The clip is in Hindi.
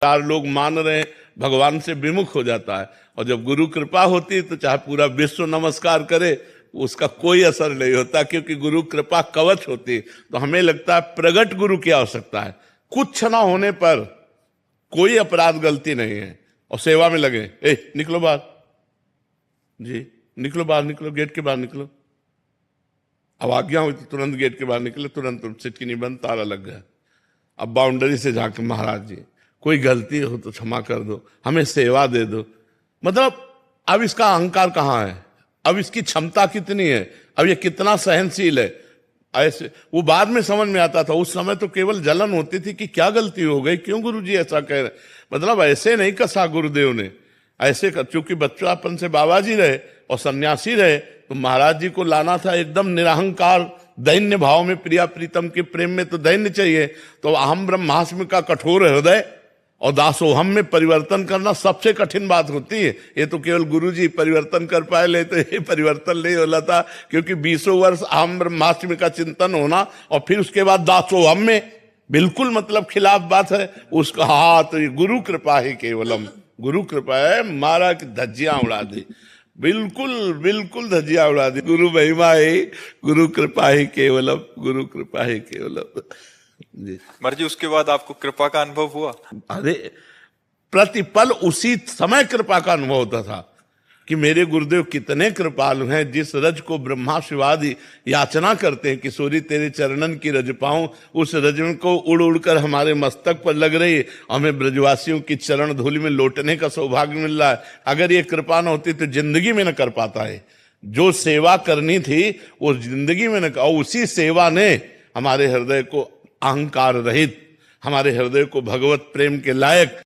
चार लोग मान रहे हैं, भगवान से विमुख हो जाता है। और जब गुरु कृपा होती है तो चाहे पूरा विश्व नमस्कार करे, उसका कोई असर नहीं होता, क्योंकि गुरु कृपा कवच होती है। तो हमें लगता है प्रगट गुरु की आवश्यकता है। कुछ ना होने पर कोई अपराध गलती नहीं है और सेवा में लगे। निकलो बाहर जी, निकलो बाहर, निकलो गेट के बाहर निकलो। अब आज्ञा हुई तो तुरंत गेट के बाहर निकले, तुरंत सिटकी नहीं बंद, ताला लग गया। अब बाउंड्री से जाके महाराज जी कोई गलती हो तो क्षमा कर दो, हमें सेवा दे दो। मतलब अब इसका अहंकार कहाँ है, अब इसकी क्षमता कितनी है, अब ये कितना सहनशील है। ऐसे वो बाद में समझ में आता था, उस समय तो केवल जलन होती थी कि क्या गलती हो गई, क्यों गुरुजी ऐसा कह रहे। मतलब ऐसे नहीं कसा गुरुदेव ने, ऐसे चूंकि बच्चापन से बाबा जी रहे और सन्यासी रहे, तो महाराज जी को लाना था एकदम निरहंकार दैन्य भाव में। प्रिया प्रीतम के प्रेम में तो दैन्य चाहिए। तो अहम ब्रह्मास्मि का कठोर हृदय और दासोहम में परिवर्तन करना सबसे कठिन बात होती है। ये तो केवल गुरुजी परिवर्तन कर पाए, ले तो ये परिवर्तन नहीं होला था, क्योंकि 20 वर्ष अहम ब्रह्मास्मि का चिंतन होना और फिर उसके बाद दासोहम में, बिल्कुल मतलब खिलाफ बात है उसका। हाँ, तो ये गुरु कृपा ही केवलम, गुरु कृपा है, मारा की धज्जियां उड़ा दी, बिल्कुल बिल्कुल धज्जियां उड़ा दी। गुरु महिमा है, गुरु कृपा ही केवलम, गुरु कृपा ही केवलम जी। महाराज जी, उसके बाद आपको कृपा का अनुभव हुआ? अरे प्रतिपल उसी समय कृपा का अनुभव होता था कि मेरे गुरुदेव कितने कृपालु हैं। जिस रज को ब्रह्मा शिवादि याचना करते हैं, किशोरी तेरे चरणन की रज पाऊं, उस रज को उड़ उड़कर हमारे मस्तक पर लग रही है। हमें ब्रजवासियों की चरण धूलि में लौटने का सौभाग्य मिल रहा है। अगर ये कृपा न होती तो जिंदगी में न कर पाता है। जो सेवा करनी थी वो जिंदगी में न, और उसी सेवा ने हमारे हृदय को अहंकार रहित, हमारे हृदय को भगवत प्रेम के लायक